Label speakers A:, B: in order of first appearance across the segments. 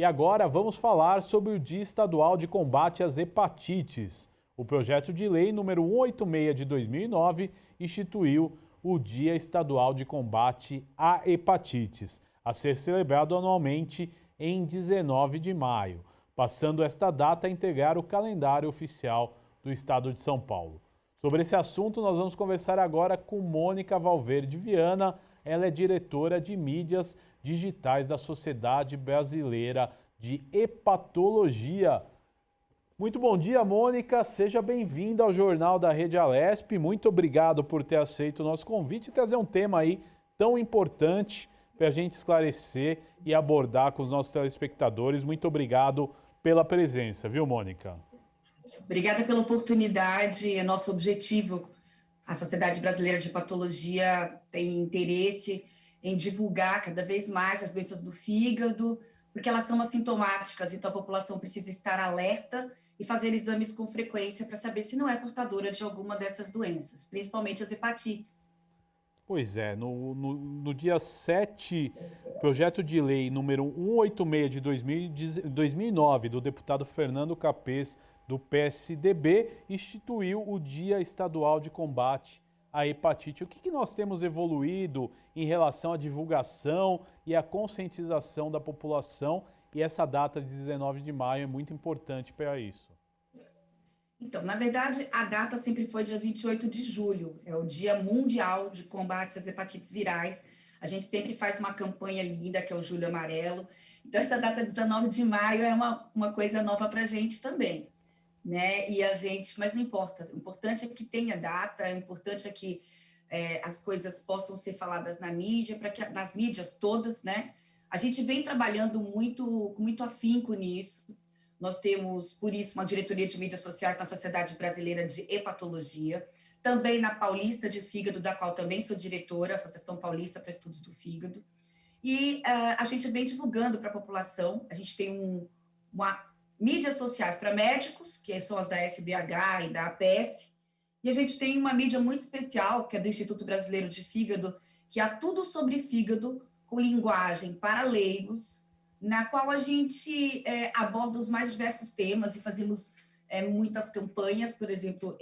A: E agora vamos falar sobre o Dia Estadual de Combate às Hepatites. O projeto de lei número 186 de 2009 instituiu o Dia Estadual de Combate à Hepatites, a ser celebrado anualmente em 19 de maio, passando esta data a integrar o calendário oficial do Estado de São Paulo. Sobre esse assunto, nós vamos conversar agora com Mônica Valverde Viana. Ela é diretora de mídias digitais da Sociedade Brasileira de Hepatologia. Muito bom dia, Mônica. Seja bem-vinda ao Jornal da Rede Alesp. Muito obrigado por ter aceito o nosso convite e trazer um tema aí tão importante para a gente esclarecer e abordar com os nossos telespectadores. Muito obrigado pela presença, viu, Mônica?
B: Obrigada pela oportunidade. É nosso objetivo. A Sociedade Brasileira de Hepatologia tem interesse em divulgar cada vez mais as doenças do fígado, porque elas são assintomáticas, então a população precisa estar alerta e fazer exames com frequência para saber se não é portadora de alguma dessas doenças, principalmente as hepatites.
A: Pois é, no dia 7, projeto de lei número 186 de 2009, do deputado Fernando Capês, do PSDB, instituiu o Dia Estadual de Combate à Hepatite. O que nós temos evoluído em relação à divulgação e à conscientização da população? E essa data de 19 de maio é muito importante para isso.
B: Então, na verdade, a data sempre foi dia 28 de julho, é o Dia Mundial de Combate às Hepatites Virais. A gente sempre faz uma campanha linda, que é o Julho Amarelo. Então, essa data 19 de maio é uma coisa nova para a gente também, né? E a gente, mas não importa, o importante é que tenha data, o importante é que as coisas possam ser faladas na mídia, para que nas mídias todas, né? A gente vem trabalhando com muito afinco nisso. Nós temos, por isso, uma diretoria de mídias sociais na Sociedade Brasileira de Hepatologia, também na Paulista de Fígado, da qual também sou diretora, Associação Paulista para Estudos do Fígado. E a gente vem divulgando para a população. A gente tem mídias sociais para médicos, que são as da SBH e da APF, e a gente tem uma mídia muito especial, que é do Instituto Brasileiro de Fígado, que é tudo sobre fígado, com linguagem para leigos, na qual a gente aborda os mais diversos temas e fazemos muitas campanhas, por exemplo,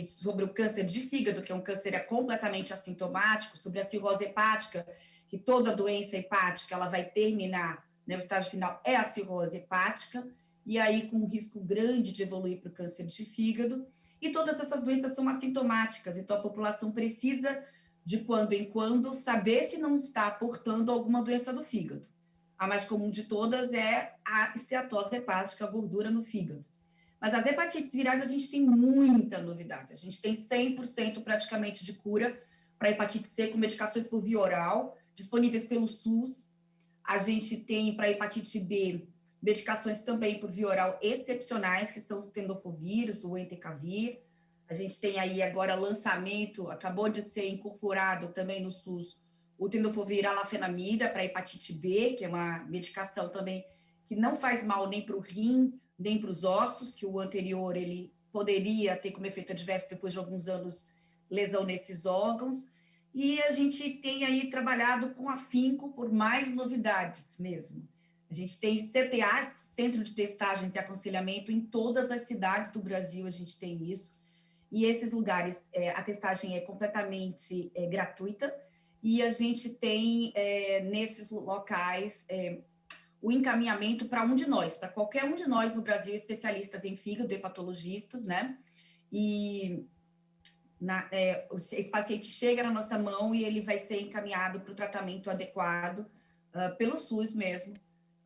B: sobre o câncer de fígado, que é um câncer completamente assintomático, sobre a cirrose hepática, que toda doença hepática ela vai terminar, né, o estágio final é a cirrose hepática, e aí com um risco grande de evoluir para o câncer de fígado, e todas essas doenças são assintomáticas, então a população precisa, de quando em quando, saber se não está portando alguma doença do fígado. A mais comum de todas é a esteatose hepática, a gordura no fígado. Mas as hepatites virais a gente tem muita novidade. A gente tem 100% praticamente de cura para hepatite C com medicações por via oral, disponíveis pelo SUS. A gente tem para hepatite B medicações também por via oral excepcionais, que são os tenofovir, o entecavir. A gente tem aí agora lançamento, acabou de ser incorporado também no SUS, o tenofovir alafenamida para hepatite B, que é uma medicação também que não faz mal nem para o rim, nem para os ossos, que o anterior ele poderia ter como efeito adverso depois de alguns anos lesão nesses órgãos. E a gente tem aí trabalhado com afinco por mais novidades mesmo. A gente tem CTAs, Centro de Testagens e Aconselhamento, em todas as cidades do Brasil a gente tem isso. E esses lugares, a testagem é completamente gratuita, e a gente tem, nesses locais, o encaminhamento para um de nós, para qualquer um de nós no Brasil, especialistas em fígado, hepatologistas, né? E esse paciente chega na nossa mão e ele vai ser encaminhado para o tratamento adequado pelo SUS mesmo,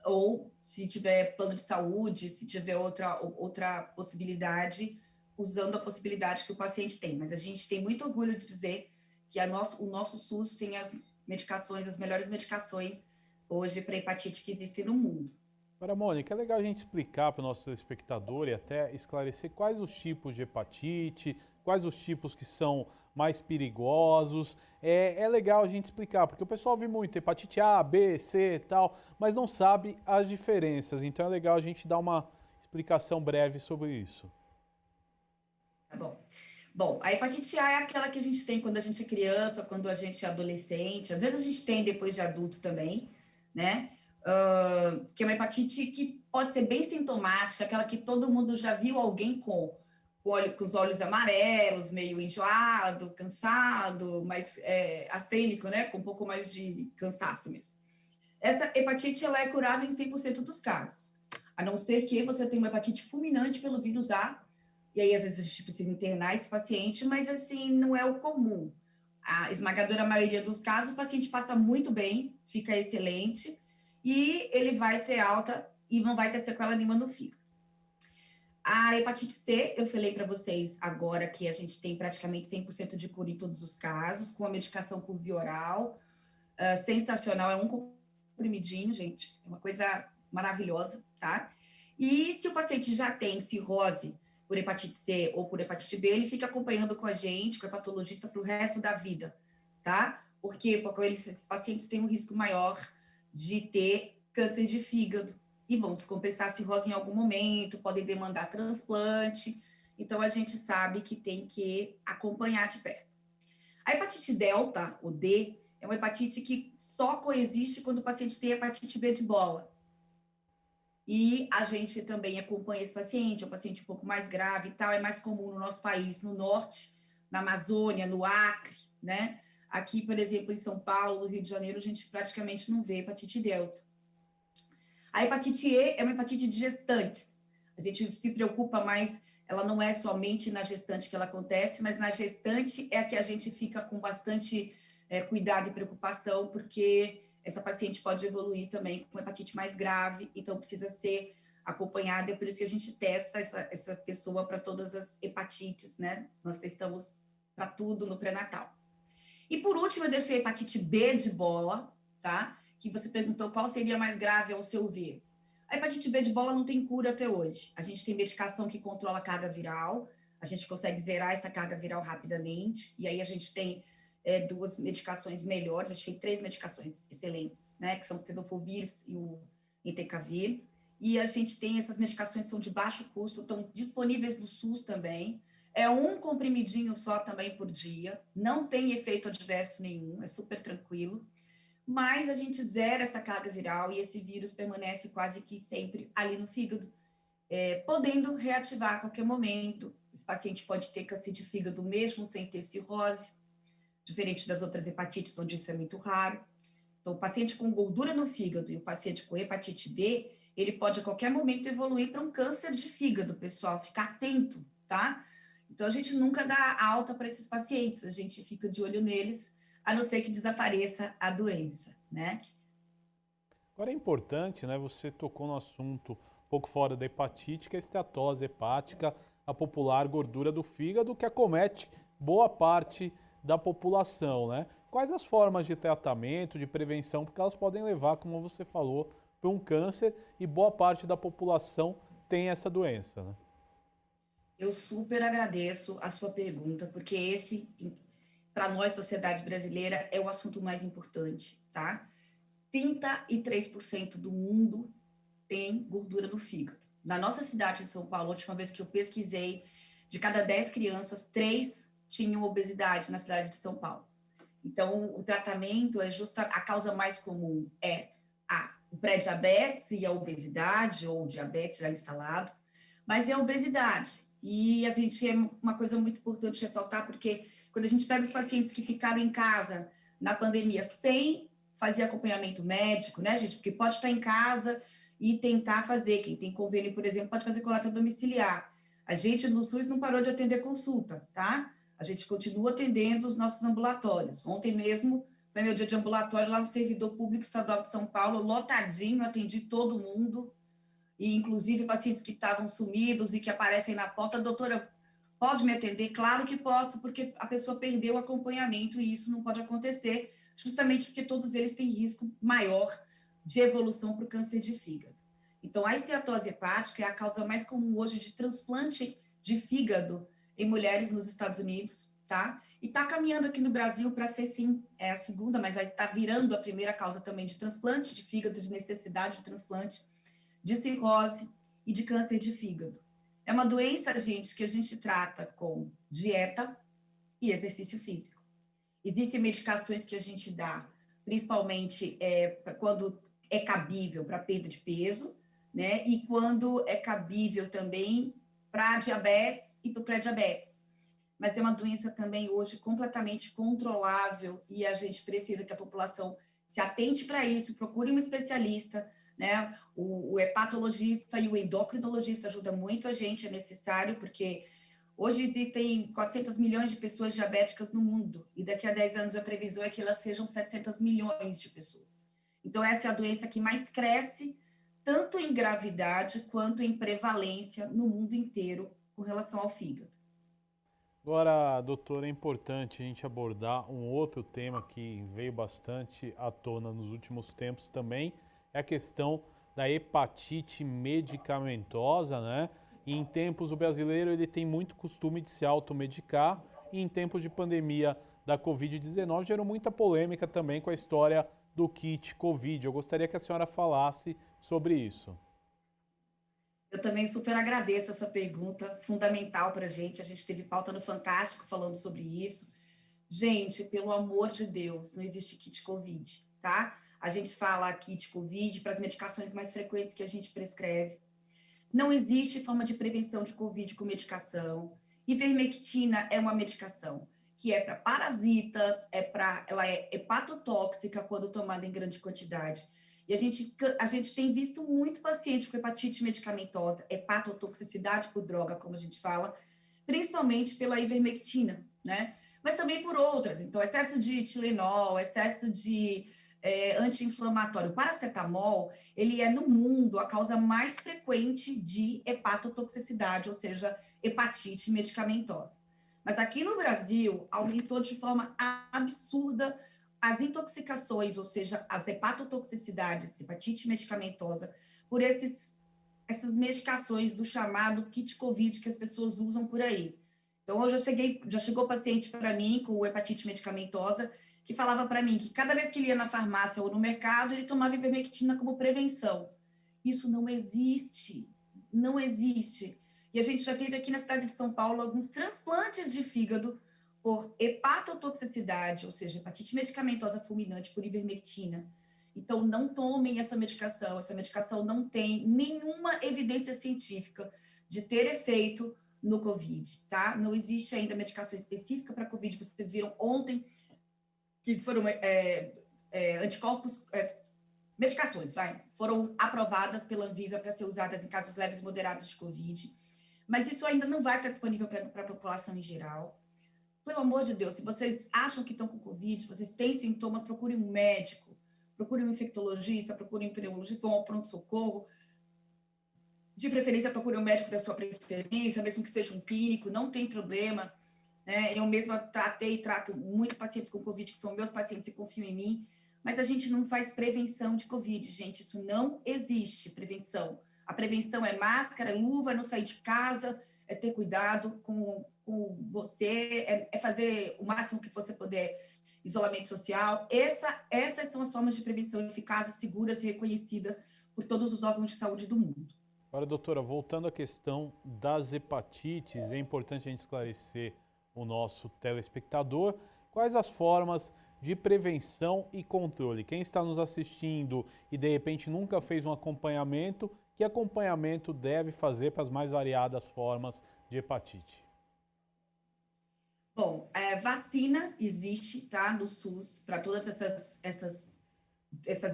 B: ou se tiver plano de saúde, se tiver outra possibilidade, usando a possibilidade que o paciente tem. Mas a gente tem muito orgulho de dizer que o nosso SUS tem as melhores medicações hoje para hepatite que existem no mundo.
A: Agora, Mônica, é legal a gente explicar para o nosso telespectador e até esclarecer quais os tipos de hepatite, quais os tipos que são mais perigosos. É legal a gente explicar, porque o pessoal vê muito hepatite A, B, C e tal, mas não sabe as diferenças. Então é legal a gente dar uma explicação breve sobre isso.
B: Tá bom. Bom, a hepatite A é aquela que a gente tem quando a gente é criança, quando a gente é adolescente, às vezes a gente tem depois de adulto também, né? que é uma hepatite que pode ser bem sintomática, aquela que todo mundo já viu alguém com os olhos amarelos, meio enjoado, cansado, mais astênico, né? Com um pouco mais de cansaço mesmo. Essa hepatite ela é curável em 100% dos casos, a não ser que você tenha uma hepatite fulminante pelo vírus A, e aí às vezes a gente precisa internar esse paciente, mas assim, não é o comum. A esmagadora maioria dos casos, o paciente passa muito bem, fica excelente, e ele vai ter alta e não vai ter sequela nenhuma no fígado. A hepatite C, eu falei para vocês agora que a gente tem praticamente 100% de cura em todos os casos, com a medicação por via oral, sensacional, é um comprimidinho, gente, é uma coisa maravilhosa, tá? E se o paciente já tem cirrose por hepatite C ou por hepatite B, ele fica acompanhando com a gente, com o hepatologista, para o resto da vida, tá? Porque esses pacientes têm um risco maior de ter câncer de fígado e vão descompensar a cirrose em algum momento, podem demandar transplante, então a gente sabe que tem que acompanhar de perto. A hepatite delta, ou D, é uma hepatite que só coexiste quando o paciente tem hepatite B de bola. E a gente também acompanha esse paciente, é um paciente um pouco mais grave e tal, é mais comum no nosso país, no norte, na Amazônia, no Acre, né? Aqui, por exemplo, em São Paulo, no Rio de Janeiro, a gente praticamente não vê hepatite delta. A hepatite E é uma hepatite de gestantes. A gente se preocupa mais, ela não é somente na gestante que ela acontece, mas na gestante é a que a gente fica com bastante cuidado e preocupação, porque essa paciente pode evoluir também com hepatite mais grave, então precisa ser acompanhada, é por isso que a gente testa essa pessoa para todas as hepatites, né? Nós testamos para tudo no pré-natal. E por último, eu deixei a hepatite B de bola, tá? Que você perguntou qual seria mais grave ao seu ver. A hepatite B de bola não tem cura até hoje. A gente tem medicação que controla a carga viral, a gente consegue zerar essa carga viral rapidamente, e aí a gente tem duas medicações melhores, a gente tem 3 medicações excelentes, né? Que são o tenofovir e o entecavir. E a gente tem essas medicações que são de baixo custo, estão disponíveis no SUS também. É um comprimidinho só também por dia, não tem efeito adverso nenhum, é super tranquilo, mas a gente zera essa carga viral e esse vírus permanece quase que sempre ali no fígado, podendo reativar a qualquer momento. Esse paciente pode ter câncer de fígado mesmo sem ter cirrose, diferente das outras hepatites, onde isso é muito raro. Então, o paciente com gordura no fígado e o paciente com hepatite B, ele pode a qualquer momento evoluir para um câncer de fígado, pessoal, ficar atento, tá? Então, a gente nunca dá alta para esses pacientes, a gente fica de olho neles, a não ser que desapareça a doença, né?
A: Agora é importante, né? Você tocou no assunto um pouco fora da hepatite, que é a esteatose hepática, a popular gordura do fígado, que acomete boa parte da população, né? Quais as formas de tratamento, de prevenção, porque elas podem levar, como você falou, para um câncer e boa parte da população tem essa doença, né?
B: Eu super agradeço a sua pergunta, porque esse, para nós, sociedade brasileira, é o assunto mais importante, tá? 33% do mundo tem gordura no fígado. Na nossa cidade de São Paulo, a última vez que eu pesquisei, de cada 10 crianças, 3 tinham obesidade na cidade de São Paulo. Então, o tratamento é justa, a causa mais comum é o pré-diabetes e a obesidade, ou o diabetes já instalado, mas é a obesidade. E a gente é uma coisa muito importante ressaltar, porque quando a gente pega os pacientes que ficaram em casa na pandemia sem fazer acompanhamento médico, né, gente? Porque pode estar em casa e tentar fazer. Quem tem convênio, por exemplo, pode fazer coleta domiciliar. A gente no SUS não parou de atender consulta, tá? A gente continua atendendo os nossos ambulatórios. Ontem mesmo foi meu dia de ambulatório lá no Servidor Público Estadual de São Paulo, lotadinho, atendi todo mundo, e inclusive pacientes que estavam sumidos e que aparecem na porta. Doutora, pode me atender? Claro que posso, porque a pessoa perdeu o acompanhamento e isso não pode acontecer, justamente porque todos eles têm risco maior de evolução para o câncer de fígado. Então, a esteatose hepática é a causa mais comum hoje de transplante de fígado em mulheres nos Estados Unidos, tá? E está caminhando aqui no Brasil para ser, sim, é a segunda, mas vai estar virando a primeira causa também de transplante de fígado, de necessidade de transplante, de cirrose e de câncer de fígado. É uma doença, gente, que a gente trata com dieta e exercício físico. Existem medicações que a gente dá, principalmente quando é cabível para perda de peso, né? E quando é cabível também para diabetes e para pré-diabetes. Mas é uma doença também hoje completamente controlável e a gente precisa que a população se atente para isso, procure um especialista, né? O hepatologista e o endocrinologista ajudam muito a gente, é necessário, porque hoje existem 400 milhões de pessoas diabéticas no mundo, e daqui a 10 anos a previsão é que elas sejam 700 milhões de pessoas. Então, essa é a doença que mais cresce, tanto em gravidade quanto em prevalência no mundo inteiro com relação ao fígado.
A: Agora, doutor, é importante a gente abordar um outro tema que veio bastante à tona nos últimos tempos também, é a questão da hepatite medicamentosa, né? E em tempos o brasileiro ele tem muito costume de se automedicar e em tempos de pandemia da Covid-19 gerou muita polêmica também com a história do kit Covid. Eu gostaria que a senhora falasse sobre isso.
B: Eu também super agradeço essa pergunta, fundamental para a gente. A gente teve pauta no Fantástico falando sobre isso. Gente, pelo amor de Deus, não existe kit Covid, tá? A gente fala kit Covid para as medicações mais frequentes que a gente prescreve. Não existe forma de prevenção de Covid com medicação. Ivermectina é uma medicação que é para parasitas, ela é hepatotóxica quando tomada em grande quantidade. E a gente tem visto muito paciente com hepatite medicamentosa, hepatotoxicidade por droga, como a gente fala, principalmente pela ivermectina, né? Mas também por outras. Então, excesso de Tilenol, excesso de anti-inflamatório. O paracetamol, ele é no mundo a causa mais frequente de hepatotoxicidade, ou seja, hepatite medicamentosa. Mas aqui no Brasil, aumentou de forma absurda as intoxicações, ou seja, as hepatotoxicidades, hepatite medicamentosa, por essas medicações do chamado kit Covid que as pessoas usam por aí. Então, já chegou paciente para mim com hepatite medicamentosa que falava para mim que cada vez que ele ia na farmácia ou no mercado, ele tomava ivermectina como prevenção. Isso não existe, não existe. E a gente já teve aqui na cidade de São Paulo alguns transplantes de fígado por hepatotoxicidade, ou seja, hepatite medicamentosa fulminante por ivermectina. Então, não tomem essa medicação não tem nenhuma evidência científica de ter efeito no COVID, tá? Não existe ainda medicação específica para COVID. Vocês viram ontem que foram anticorpos, medicações, foram aprovadas pela Anvisa para ser usadas em casos leves e moderados de COVID, mas isso ainda não vai estar disponível para a população em geral. Pelo amor de Deus, se vocês acham que estão com COVID, se vocês têm sintomas, procurem um médico, procurem um infectologista, procurem um pneumologista, vão ao pronto-socorro. De preferência, procurem um médico da sua preferência, mesmo que seja um clínico, não tem problema. Né? Eu mesma tratei e trato muitos pacientes com Covid, que são meus pacientes e confiam em mim, mas a gente não faz prevenção de Covid, gente, isso não existe, prevenção. A prevenção é máscara, luva, não sair de casa, é ter cuidado com você, é fazer o máximo que você puder, isolamento social. Essas são as formas de prevenção eficazes, seguras e reconhecidas por todos os órgãos de saúde do mundo.
A: Agora, doutora, voltando à questão das hepatites, é importante a gente esclarecer o nosso telespectador quais as formas de prevenção e controle. Quem está nos assistindo e de repente nunca fez um acompanhamento, que acompanhamento deve fazer para as mais variadas formas de hepatite?
B: Bom, vacina existe, tá, no SUS para todas essas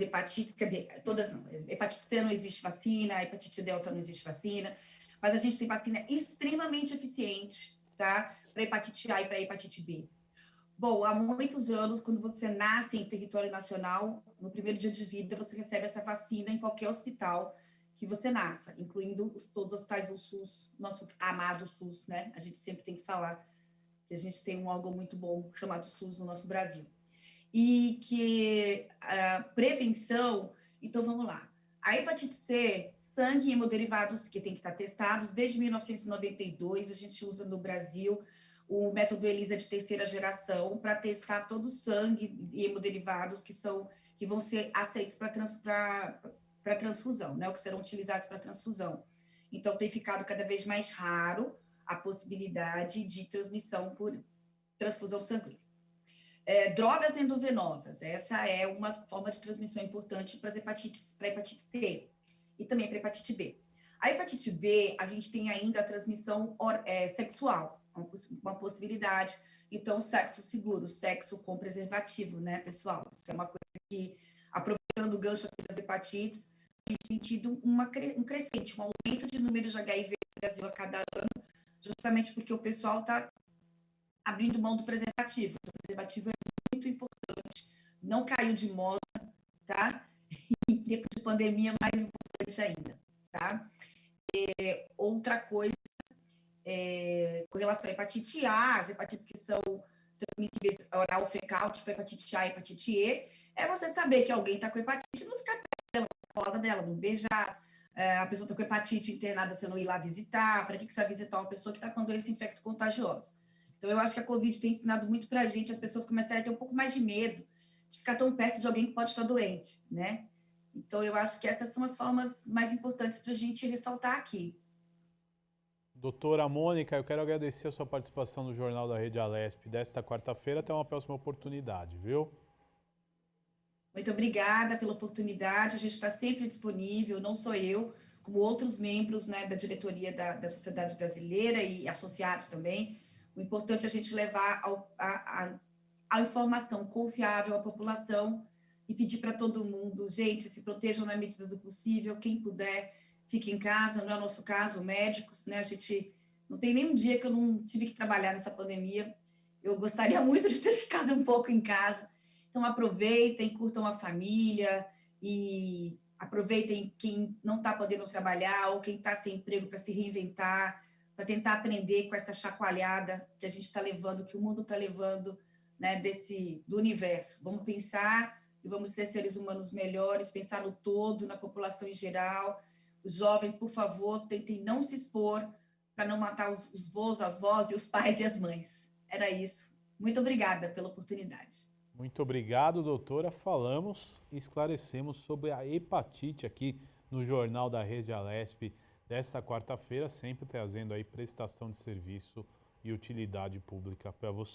B: hepatites, quer dizer, todas não. Hepatite C não existe vacina, hepatite delta não existe vacina, mas a gente tem vacina extremamente eficiente, tá, para hepatite A e para hepatite B. Bom, há muitos anos, quando você nasce em território nacional, no primeiro dia de vida, você recebe essa vacina em qualquer hospital que você nasça, incluindo todos os hospitais do SUS, nosso amado SUS, né? A gente sempre tem que falar que a gente tem um órgão muito bom chamado SUS no nosso Brasil. E que a prevenção, então vamos lá. A hepatite C, sangue e hemoderivados que tem que estar testados, desde 1992 a gente usa no Brasil o método ELISA de terceira geração para testar todo o sangue e hemoderivados que vão ser aceitos para transfusão, né, ou que serão utilizados para transfusão. Então, tem ficado cada vez mais raro a possibilidade de transmissão por transfusão sanguínea. Drogas endovenosas, essa é uma forma de transmissão importante para a hepatite C e também para a hepatite B. A hepatite B, a gente tem ainda a transmissão sexual, uma possibilidade. Então, sexo seguro, sexo com preservativo, né, pessoal? Isso é uma coisa que, aproveitando o gancho aqui das hepatites, a gente tem tido um crescente, um aumento de número de HIV no Brasil a cada ano, justamente porque o pessoal está abrindo mão do preservativo. O preservativo é muito importante, não caiu de moda, tá? Em tempo de pandemia, mais importante ainda, tá? Outra coisa, com relação à hepatite A, as hepatites que são transmissíveis oral fecal, tipo hepatite A e hepatite E, é você saber que alguém está com hepatite e não ficar perto dela, colada dela, não beijar, a pessoa está com hepatite internada, você não ir lá visitar, para que você vai visitar uma pessoa que está com uma doença infecto-contagiosa? Então, eu acho que a Covid tem ensinado muito para a gente, as pessoas começarem a ter um pouco mais de medo de ficar tão perto de alguém que pode estar doente, né? Então, eu acho que essas são as formas mais importantes para a gente ressaltar aqui.
A: Doutora Mônica, eu quero agradecer a sua participação no Jornal da Rede Alesp desta quarta-feira. Até uma próxima oportunidade, viu?
B: Muito obrigada pela oportunidade. A gente está sempre disponível, não só eu, como outros membros, né, da diretoria da Sociedade Brasileira e associados também. O importante é a gente levar a informação confiável à população e pedir para todo mundo, gente, se protejam na medida do possível, quem puder, fique em casa, não é o nosso caso, médicos, né, a gente não tem nenhum dia que eu não tive que trabalhar nessa pandemia, eu gostaria muito de ter ficado um pouco em casa, então aproveitem, curtam a família e aproveitem quem não está podendo trabalhar ou quem está sem emprego para se reinventar, para tentar aprender com essa chacoalhada que a gente está levando, que o mundo está levando, né, do universo. Vamos pensar e vamos ser seres humanos melhores, pensar no todo, na população em geral. Os jovens, por favor, tentem não se expor para não matar os vós, as vós e os pais e as mães. Era isso. Muito obrigada pela oportunidade.
A: Muito obrigado, doutora. Falamos e esclarecemos sobre a hepatite aqui no Jornal da Rede Alesp desta quarta-feira, sempre trazendo aí prestação de serviço e utilidade pública para você.